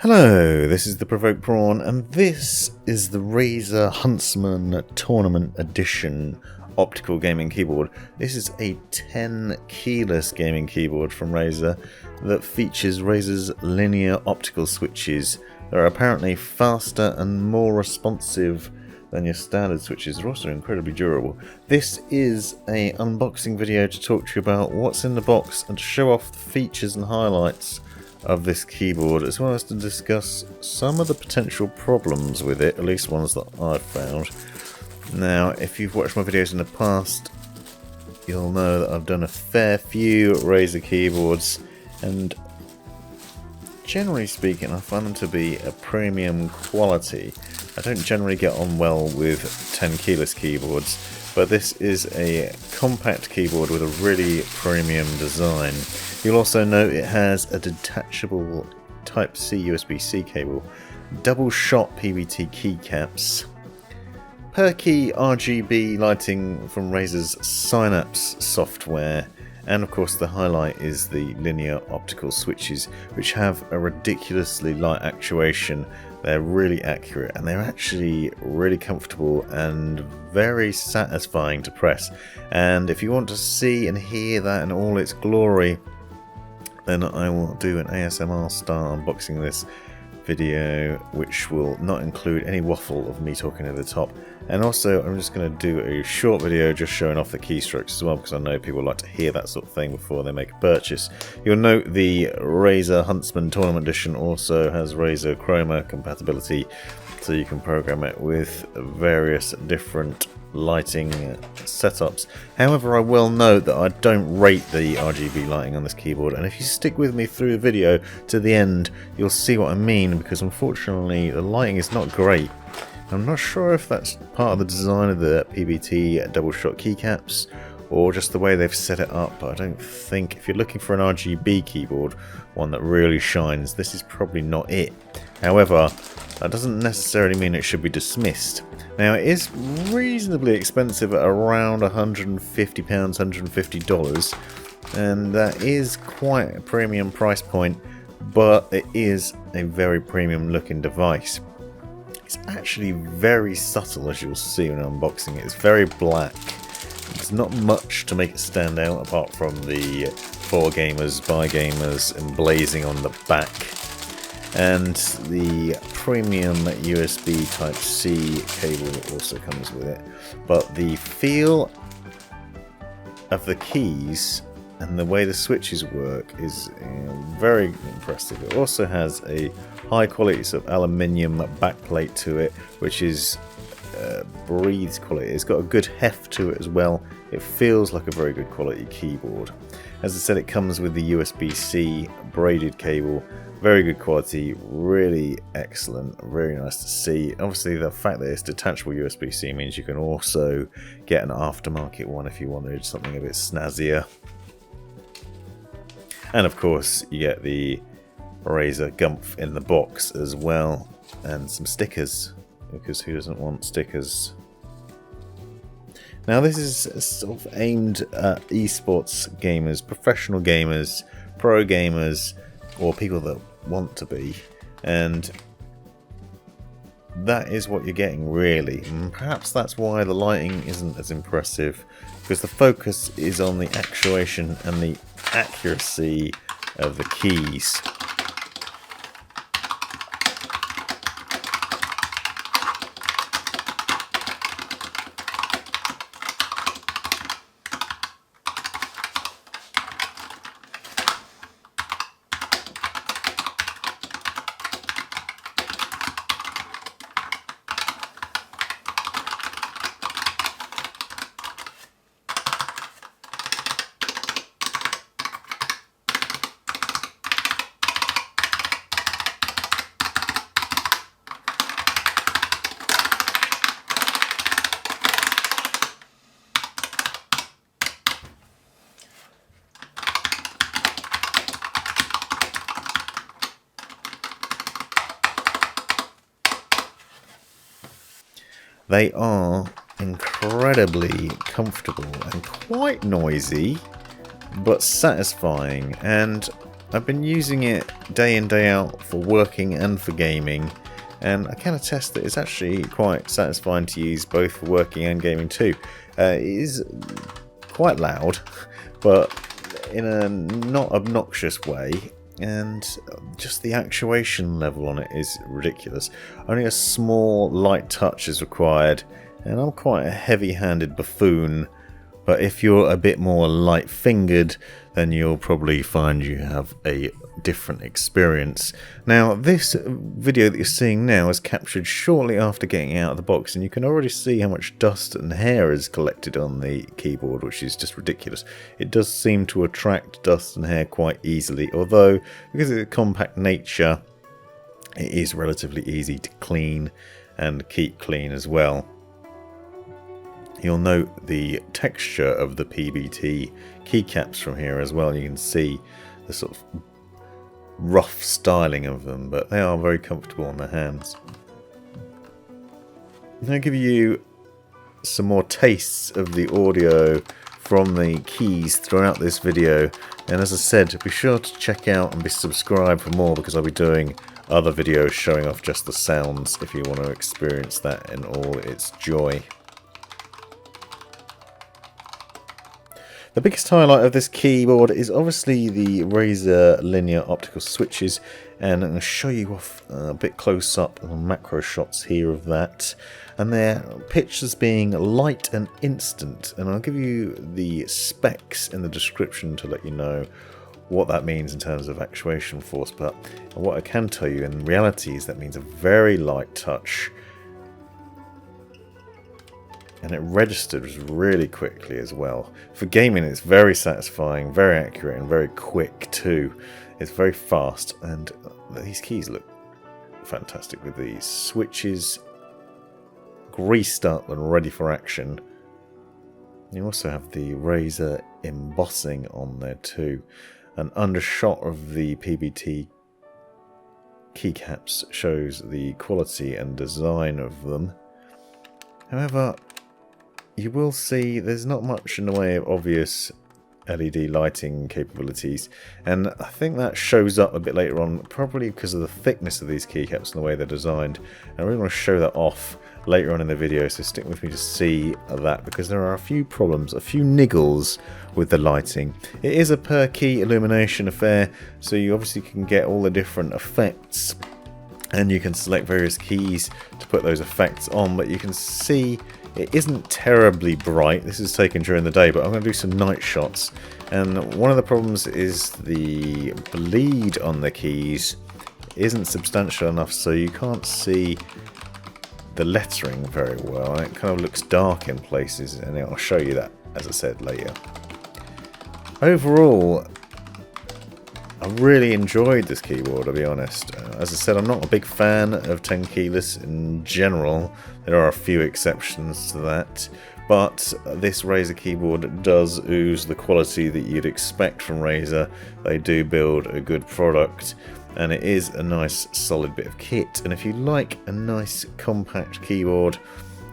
Hello, this is the Provoked Prawn, and this is the Razer Huntsman Tournament Edition optical gaming keyboard. This is a 10 keyless gaming keyboard from Razer that features Razer's Linear Optical Switches. They're apparently faster and more responsive than your standard switches. They're also incredibly durable. This is an unboxing video to talk to you about what's in the box and to show off the features and highlights of this keyboard, as well as to discuss some of the potential problems with it, at least ones that I've found. Now, if you've watched my videos in the past, you'll know that I've done a fair few Razer keyboards, and generally speaking, I find them to be a premium quality. I don't generally get on well with 10 keyless keyboards, but this is a compact keyboard with a really premium design. You'll also note it has a Detachable Type C USB-C cable, Doubleshot PBT keycaps, per key RGB lighting from Razer's Synapse software, and of course the highlight is the Linear Optical Switches, which have a ridiculously light actuation. They're really accurate and they're actually really comfortable and very satisfying to press. And if you want to see and hear that in all its glory, then I will do an ASMR style unboxing of this video, which will not include any waffle of me talking at the top. And also I'm just going to do a short video just showing off the keystrokes as well, because I know people like to hear that sort of thing before they make a purchase. You'll note the Razer Huntsman Tournament Edition also has Razer Chroma compatibility, so you can program it with various different lighting setups. However, I will note that I don't rate the RGB lighting on this keyboard, and if you stick with me through the video to the end, you'll see what I mean, because unfortunately the lighting is not great. I'm not sure if that's part of the design of the PBT double-shot keycaps or just the way they've set it up, but I don't think, if you're looking for an RGB keyboard, one that really shines, this is probably not it. However, that doesn't necessarily mean it should be dismissed. Now, it is reasonably expensive at around £150, $150, and that is quite a premium price point, but it is a very premium looking device. It's actually very subtle, as you'll see when unboxing it. It's very black. There's not much to make it stand out apart from the for gamers, by gamers emblazing on the back. And the premium USB Type C cable also comes with it. But the feel of the keys and the way the switches work is very impressive. It also has a high quality sort of aluminium backplate to it, which is breathes quality. It's got a good heft to it as well. It feels like a very good quality keyboard. As I said, it comes with the USB-C braided cable. Very good quality, really excellent, very nice to see. Obviously the fact that it's detachable USB-C means you can also get an aftermarket one if you wanted something a bit snazzier. And of course you get the Razer Gumph in the box as well, and some stickers, because who doesn't want stickers? Now, this is sort of aimed at esports gamers, professional gamers, pro gamers, or people that want to be, and that is what you're getting really. And perhaps that's why the lighting isn't as impressive, because the focus is on the actuation and the accuracy of the keys. They are incredibly comfortable and quite noisy, but satisfying. And I've been using it day in day out for working and for gaming, and I can attest that it's actually quite satisfying to use both for working and gaming too. It is quite loud, but in a not obnoxious way, and just the actuation level on it is ridiculous. Only a small light touch is required, and I'm quite a heavy-handed buffoon, but if you're a bit more light-fingered, then you'll probably find you have a different experience. Now, this video that you're seeing now is captured shortly after getting out of the box, and you can already see how much dust and hair is collected on the keyboard, which is just ridiculous. It does seem to attract dust and hair quite easily, although because of the compact nature, it is relatively easy to clean and keep clean as well. You'll note the texture of the PBT keycaps from here as well. You can see the sort of rough styling of them, but they are very comfortable on the hands. I'll give you some more tastes of the audio from the keys throughout this video, and as I said, be sure to check out and be subscribed for more, because I'll be doing other videos showing off just the sounds if you want to experience that in all its joy. The biggest highlight of this keyboard is obviously the Razer Linear Optical Switches, and I'm going to show you off a bit close up on macro shots here of that, and they're pitched as being light and instant, and I'll give you the specs in the description to let you know what that means in terms of actuation force. But what I can tell you in reality is that means a very light touch, and it registers really quickly as well. For gaming, it's very satisfying, very accurate, and very quick too. It's very fast, and these keys look fantastic with these switches greased up and ready for action. You also have the Razer embossing on there too. An undershot of the PBT keycaps shows the quality and design of them. However, you will see there's not much in the way of obvious LED lighting capabilities, and I think that shows up a bit later on, probably because of the thickness of these keycaps and the way they're designed. And I really want to show that off later on in the video, so stick with me to see that, because there are a few problems, a few niggles with the lighting. It is a per key illumination affair, so you obviously can get all the different effects, and you can select various keys to put those effects on, but you can see it isn't terribly bright. This is taken during the day, but I'm going to do some night shots. And one of the problems is the bleed on the keys isn't substantial enough, so you can't see the lettering very well. And it kind of looks dark in places, and I'll show you that, as I said, later. Overall, I really enjoyed this keyboard, I'll be honest. As I said, I'm not a big fan of tenkeyless in general. There are a few exceptions to that. But this Razer keyboard does ooze the quality that you'd expect from Razer. They do build a good product, and it is a nice solid bit of kit. And if you like a nice compact keyboard,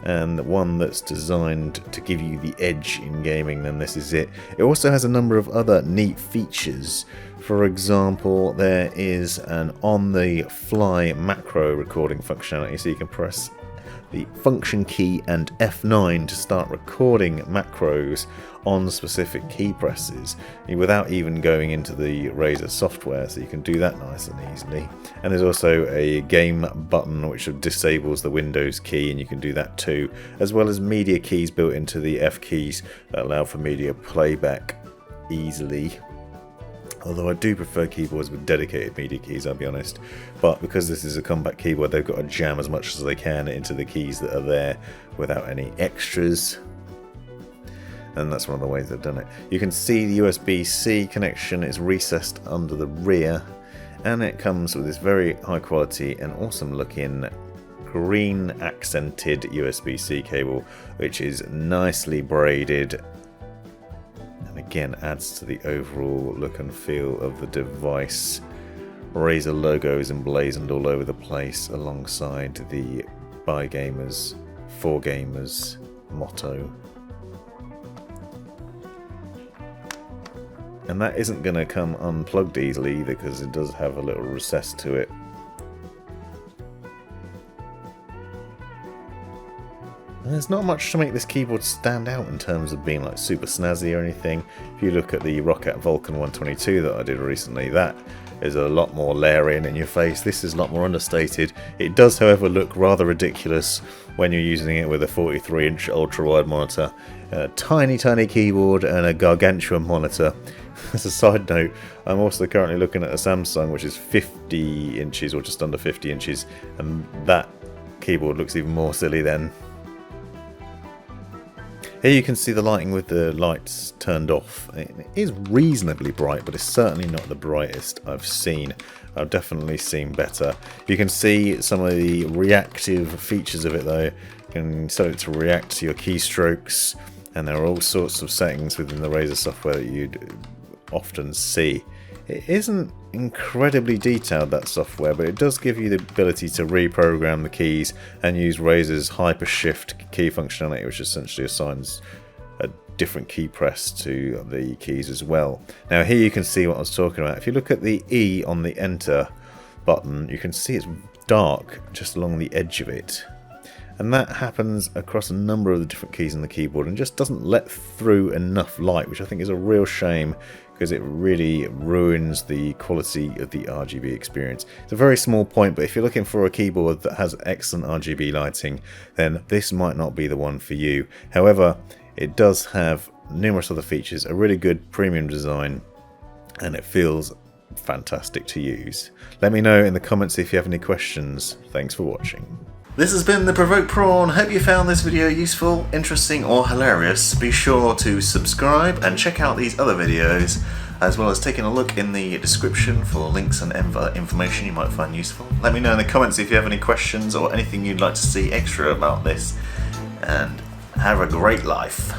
and one that's designed to give you the edge in gaming, then this is it. It also has a number of other neat features. For example, there is an on-the-fly macro recording functionality, so you can press the function key and F9 to start recording macros on specific key presses without even going into the Razer software, so you can do that nice and easily. And there's also a game button which disables the Windows key, and you can do that too, as well as media keys built into the F keys that allow for media playback easily. Although I do prefer keyboards with dedicated media keys, I'll be honest. But because this is a compact keyboard, they've got to jam as much as they can into the keys that are there without any extras. And that's one of the ways they've done it. You can see the USB-C connection is recessed under the rear, and it comes with this very high quality and awesome looking green accented USB-C cable, which is nicely braided. Again, adds to the overall look and feel of the device. Razer logos emblazoned all over the place alongside the By Gamers, For Gamers motto. and that isn't going to come unplugged easily either, because it does have a little recess to it. And there's not much to make this keyboard stand out in terms of being like super snazzy or anything. If you look at the Roccat Vulcan 122 that I did recently, that is a lot more layering in your face. This is a lot more understated. It does, however, look rather ridiculous when you're using it with a 43-inch ultra-wide monitor, a tiny keyboard and a gargantuan monitor. As a side note, I'm also currently looking at a Samsung which is 50 inches or just under 50 inches, and that keyboard looks even more silly then. Here you can see the lighting with the lights turned off. It is reasonably bright, but it's certainly not the brightest I've seen. I've definitely seen better. You can see some of the reactive features of it though. You can set it to react to your keystrokes, and there are all sorts of settings within the Razer software that you'd often see. It isn't incredibly detailed, that software, but it does give you the ability to reprogram the keys and use Razer's hypershift key functionality, which essentially assigns a different key press to the keys as well. Now here you can see what I was talking about. If you look at the E on the enter button, you can see it's dark just along the edge of it. And that happens across a number of the different keys on the keyboard and just doesn't let through enough light, which I think is a real shame, because it really ruins the quality of the RGB experience. It's a very small point, but if you're looking for a keyboard that has excellent RGB lighting, then this might not be the one for you. However, it does have numerous other features, a really good premium design, and it feels fantastic to use. Let me know in the comments if you have any questions. Thanks for watching. This has been The Provoked Prawn. Hope you found this video useful, interesting or hilarious. Be sure to subscribe and check out these other videos, as well as taking a look in the description for links and other information you might find useful. Let me know in the comments if you have any questions or anything you'd like to see extra about this, and have a great life.